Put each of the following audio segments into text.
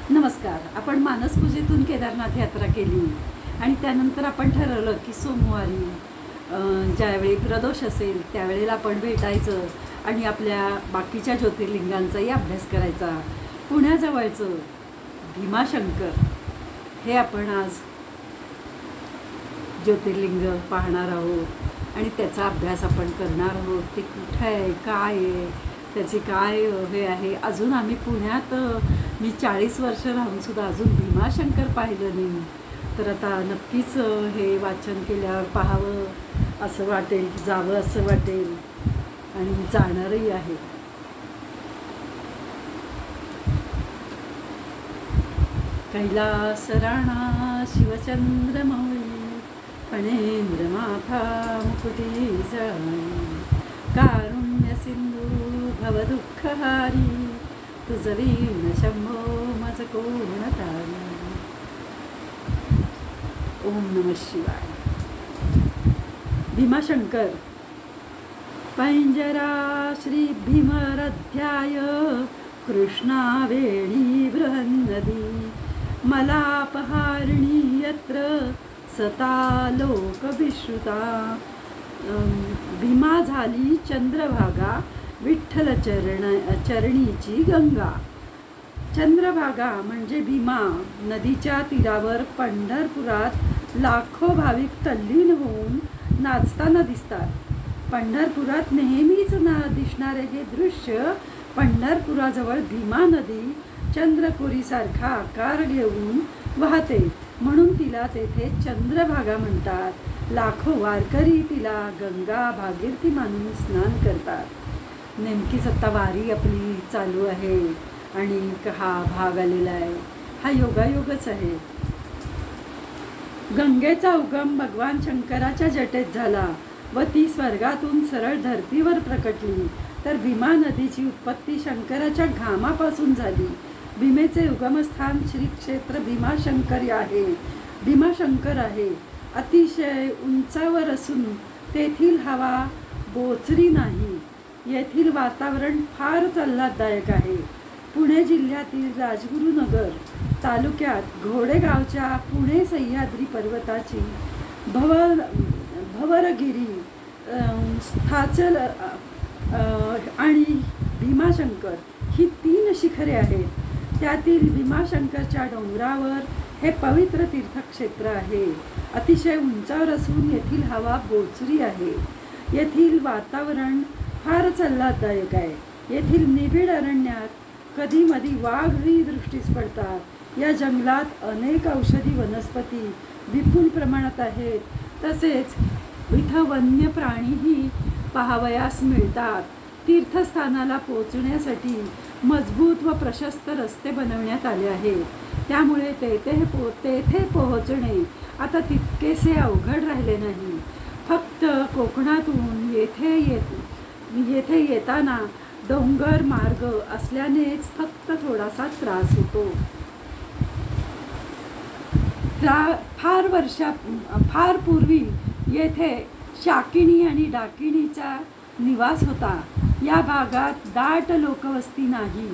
नमस्कार. आपण मानसपूजेतून केदारनाथ यात्रा केली आणि त्यानंतर आपण ठरवलं की सोमवारी ज्यावेळी प्रदोष असेल त्यावेळेला आपण भेटायचं आणि आपल्या बाकीच्या ज्योतिर्लिंगांचाही अभ्यास करायचा. पुण्याजवळचं भीमाशंकर हे आपण आज ज्योतिर्लिंग पाहणार आहोत आणि त्याचा अभ्यास आपण करणार आहोत. ते कुठं आहे, काय आहे, त्याची काय हे आहे. अजून आम्ही पुण्यात मी 40 वर्ष राहूनसुद्धा अजून भीमाशंकर पाहिलं नाही. तर आता नक्कीच हे वाचन केल्यावर पाहावं असं वाटेल, जावं असं वाटेल आणि जाणारही आहे. कैलास राणा शिवचंद्रमौळी फणेंद्र माथा मुकुटी जळी कारुण्य सिंधू भवदुःखहारी तुझ वीण शंभो मज कोण तारी. ओम नमः शिवाय. भीमाशंकर. पैंजरा श्री भीमरध्याय कृष्णावेणी बृहन्नदी मलापहारिणी यत्र सता लोकविश्रुता. भीमा झाली चंद्रभागा विठ्ठल चरणीची गंगा. चंद्रभागा म्हणजे भीमा नदीच्या तीरावर पंढरपुरात लाखो भाविक तल्लीन होऊन नाचताना दिसतात. पंढरपुरात नेहमीच दिसणारे हे दृश्य पंढरपुराजवळ भीमा नदी चंद्रकोरीसारखा आकार घेऊन वाहते, म्हणून तिला तेथे चंद्रभागा म्हणतात. लाखो वारकरी तिला गंगा भागीरथी मानून स्नान करतात. नेमकीच आत्ता वारी आपली चालू आहे आणि हा भाग आलेला आहे. हा योगायोगच आहे. गंगेचा उगम भगवान शंकराच्या जटेत झाला व ती स्वर्गातून सरळ धरतीवर प्रकटली. तर भीमा नदीची उत्पत्ती शंकराच्या घामापासून झाली. भीमेचे उगमस्थान श्री क्षेत्र भीमाशंकर आहे. भीमाशंकर आहे. अतिशय उंचावर असून तेथील हवा बोचरी नाही. येथील वातावरण फारच आल्हाददायक आहे. पुणे जिल्ह्यातील राजगुरुनगर तालुक्यात घोडेगावच्या पुणे सह्याद्री पर्वताची भवरगिरी स्थाचल आणि भीमाशंकर ही 3 शिखरे आहेत. त्यातील भीमाशंकरच्या डोंगरावर हे पवित्र तीर्थक्षेत्र आहे. अतिशय उंचावर असून येथील हवा बोचरी आहे. येथील वातावरण फारच आल्हाददायक आहे. येथील निबिड अरण्यात कधीमधी वाघही दृष्टीस पडतात. या जंगलात अनेक औषधी वनस्पती विपुल प्रमाणात आहेत. तसेच इथं वन्य प्राणीही पाहावयास मिळतात. तीर्थस्थानाला पोहोचण्यासाठी मजबूत व प्रशस्त रस्ते बनवण्यात आले आहेत. त्यामुळे तेथे पोहोचणे आता तितकेसे अवघड राहिले नाही. फक्त कोकणातून येथे येताना डोंगर मार्ग असल्यानेच फक्त थोडासा त्रास होतो. फार पूर्वी येथे शाकिनी आणि डाकिणीचा निवास होता. या भागात दाट लोकवस्ती नाही.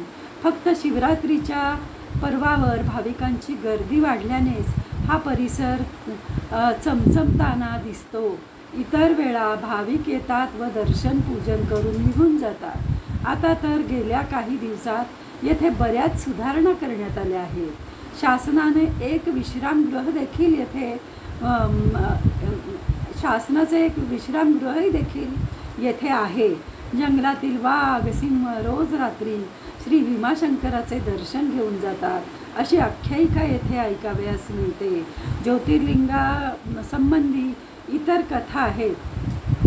फक्त शिवरात्रीच्या पर्वावर भाविकांची गर्दी वाढल्यानेच हा परिसर चमचमताना दिसतो. इतर वेळा भाविक येतात व दर्शन पूजन करून निघून जातात. आता तर गेल्या काही दिवसात येथे बऱ्याच सुधारणा करण्यात आल्या आहेत. शासनाने एक विश्रामगृह देखील येथे आहे. जंगलातील वाघ सिंह रोज रात्री श्री भीमाशंकराचे दर्शन घेऊन जातात अशी आख्यायिका येथे ऐकावयास मिळते. ज्योतिर्लिंगा संबंधी इतर कथा आहेत.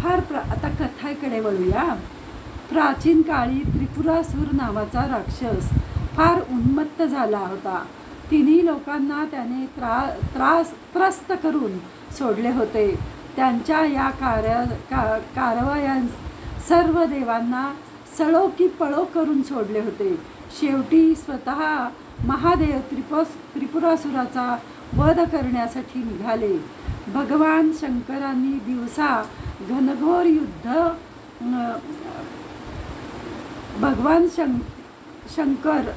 आता कथेकडे वळूया. प्राचीन काळी त्रिपुरासूर नावाचा राक्षस फार उन्मत्त झाला होता. तिन्ही लोकांना त्याने त्रस्त करून सोडले होते. त्यांच्या या कारवायांस सर्व देवांना सळो की पळो करून सोडले होते. शेवटी स्वतः महादेव त्रिपुरासुराचा वध करण्यासाठी निघाले. भगवान शंकरांनी दिवसा घनघोर युद्ध भगवान शंकर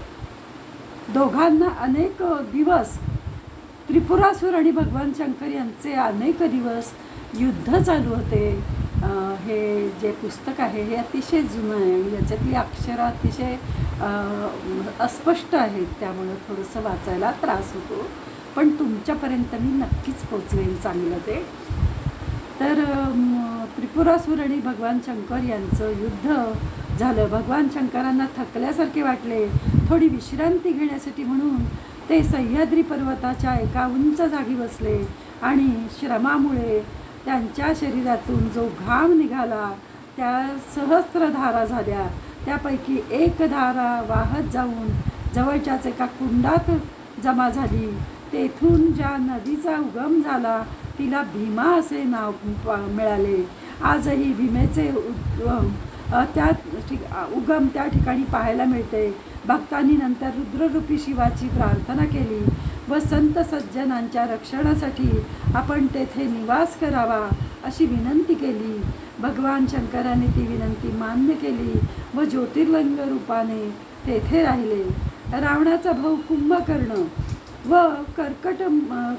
दोघांना अनेक दिवस त्रिपुरासूर आणि भगवान शंकर यांचे अनेक दिवस युद्ध चालू होते. हे जे पुस्तक आहे हे अतिशय जुनं आहे आणि याच्यातली अक्षरं अतिशय अस्पष्ट आहेत, त्यामुळं थोडंसं वाचायला त्रास होतो, पण तुमच्यापर्यंत मी नक्कीच पोचवेन चांगलं ते. तर त्रिपुरासूर आणि भगवान शंकर यांचं युद्ध झालं. भगवान शंकरांना थकल्यासारखे वाटले. थोडी विश्रांती घेण्यासाठी म्हणून ते सह्याद्री पर्वताच्या एका उंच जागी बसले आणि श्रमामुळे त्यांच्या शरीरातून जो घाम निघाला त्या सहस्त्रधारा झाल्या. त्यापैकी एक धारा वाहत जाऊन जवळच्याच एका कुंडात जमा झाली. तेथून ज्या नदीचा उगम झाला तिला भीमा असे नाव मिळाले. आजही भीमेचे उगम त्या ठिकाणी पाहायला मिळते. भक्तांनी नंतर रुद्ररूपी शिवाची प्रार्थना केली व संत सज्जनांच्या रक्षणासाठी आपण तेथे निवास करावा अशी विनंती केली. भगवान शंकराने ती विनंती मान्य केली व ज्योतिर्लिंग रूपाने तेथे राहिले. रावणाचा भाऊ कुंभकर्ण व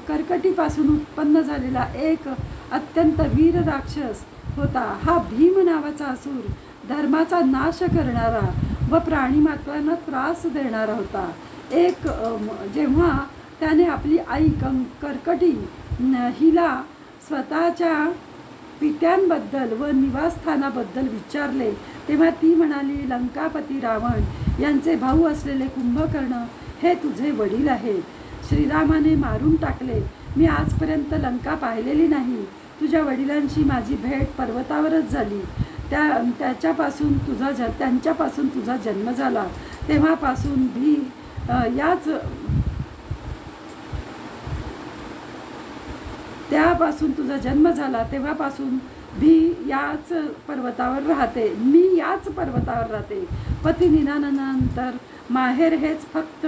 कर्कटीपासून उत्पन्न झालेला एक अत्यंत वीर राक्षस होता. हा भीम नावाचा असुर धर्माचा नाश करणारा व प्राणीमात्रांना त्रास देणारा होता. जेव्हा त्याने आपली आई कर्कटी हिला स्वतःच्या पित्यांबद्दल व निवासस्थानाबद्दल विचारले तेव्हा ती म्हणाली, लंकापती रावण यांचे भाऊ असलेले कुंभकर्ण हे तुझे वडील आहेत. श्रीरामाने मारून टाकले. मी आजपर्यंत लंका पाहिलेली नाही. तुझ्या वडिलांशी माझी भेट पर्वतावरच झाली. त्यांच्यापासून तुझा जन्म झाला. तेव्हापासून भी याच पर्वतावर राहते. मी याच पर्वतावर राहते. पती निधनानंतर माहेर हेच फक्त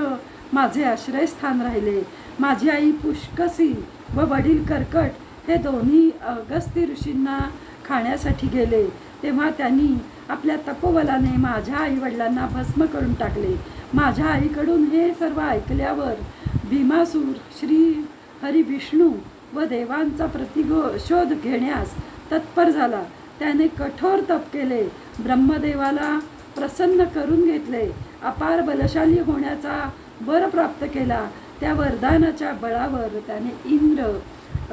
माझे आश्रयस्थान राहिले. माझी आई पुष्कसी व वडील कर्कट हे दोन्ही अगस्त्य ऋषींना खाण्यासाठी गेले. तेव्हा त्यांनी आपल्या तपोबलाने माझ्या आईवडिलांना भस्म करून टाकले. माझ्या आईकडून हे सर्व ऐकल्यावर भीमासूर श्री हरी विष्णू व देवांचा प्रतिशोध घेण्यास तत्पर झाला. त्याने कठोर तप केले. ब्रह्मदेवाला प्रसन्न करून घेतले. अपार बलशाली होण्याचा वर प्राप्त केला. त्या वरदानाच्या बळावर त्याने इंद्र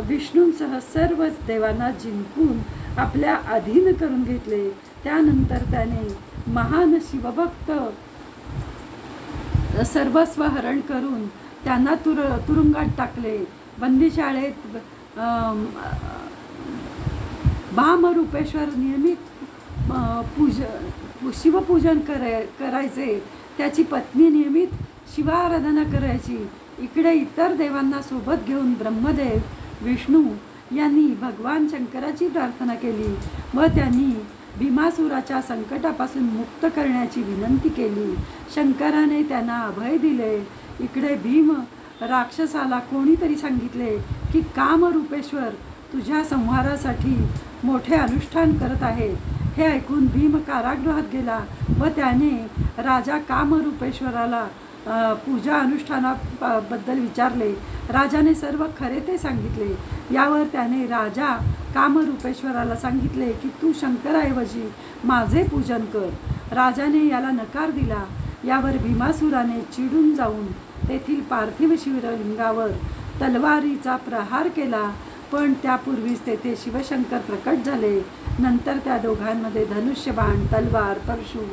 विष्णूंसह सर्वच देवांना जिंकून आपल्या अधीन करून घेतले. त्यानंतर त्याने महान शिवभक्त सर्वस्व हरण करून त्यांना तुरुंगात टाकले. बंदीशाळेत भामरूपेश्वर नियमित शिवपूजन करायचे. त्याची पत्नी नियमित शिवाराधना करायची. इकडे इतर देवांना सोबत घेऊन ब्रह्मदेव विष्णू यांनी भगवान शंकराची प्रार्थना केली व त्यांनी भीमासुराच्या संकटापासून मुक्त करण्याची विनंती केली. शंकराने त्यांना अभय दिले. इकडे भीम राक्षसाला कोणीतरी सांगितले की कामरूपेश्वर तुझ्या संहारासाठी मोठे अनुष्ठान करत आहे. हे ऐकून भीम कारागृहात गेला व त्याने राजा कामरूपेश्वराला पूजा अनुष्ठानाबद्दल विचारले. राजाने सर्व खरे ते सांगितले. यावर त्याने राजा कामरूपेश्वराला सांगितले की तू शंकराऐवजी माझे पूजन कर. राजाने याला नकार दिला. यावर भीमासुराने चिडून जाऊन तेथील पार्थिव शिवलिंगावर तलवारीचा प्रहार केला. पण त्यापूर्वीच तेथे शिवशंकर प्रकट झाले. नंतर त्या दोघांमध्ये धनुष्यबाण, तलवार, परशु,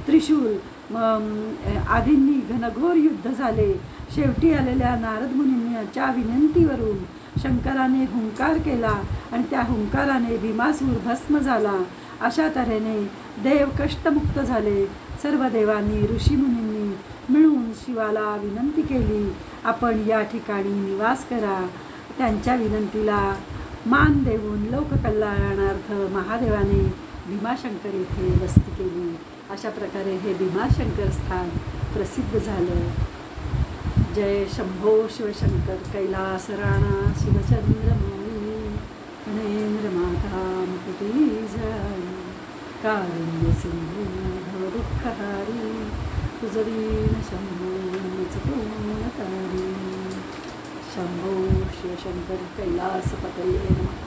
त्रिशूल आदींनी घनघोर युद्ध झाले. शेवटी आलेल्या नारद मुनींच्या विनंतीवरून शंकराने हुंकार केला आणि त्या हुंकाराने भीमासूर भस्म झाला. अशा तऱ्हेने देव कष्टमुक्त झाले. सर्व देवांनी ऋषीमुनींनी मिळून शिवाला विनंती केली, आपण या ठिकाणी निवास करा. त्यांच्या विनंतीला मान देऊन लोककल्याणार्थ महादेवाने भीमाशंकर येथे वस्ती केली. अशा प्रकारे हे भीमाशंकर स्थान प्रसिद्ध झालं. जय शंभो शिवशंकर कैलास राणा शिवचंद्रमौली गणेंद्र माता मुकुटी जय कारुण्य सिंधू भव दुःखहारी तुझ दीन शंभो वाचतो तारी. शंभो शिवशंकर कैलासपतये नमः.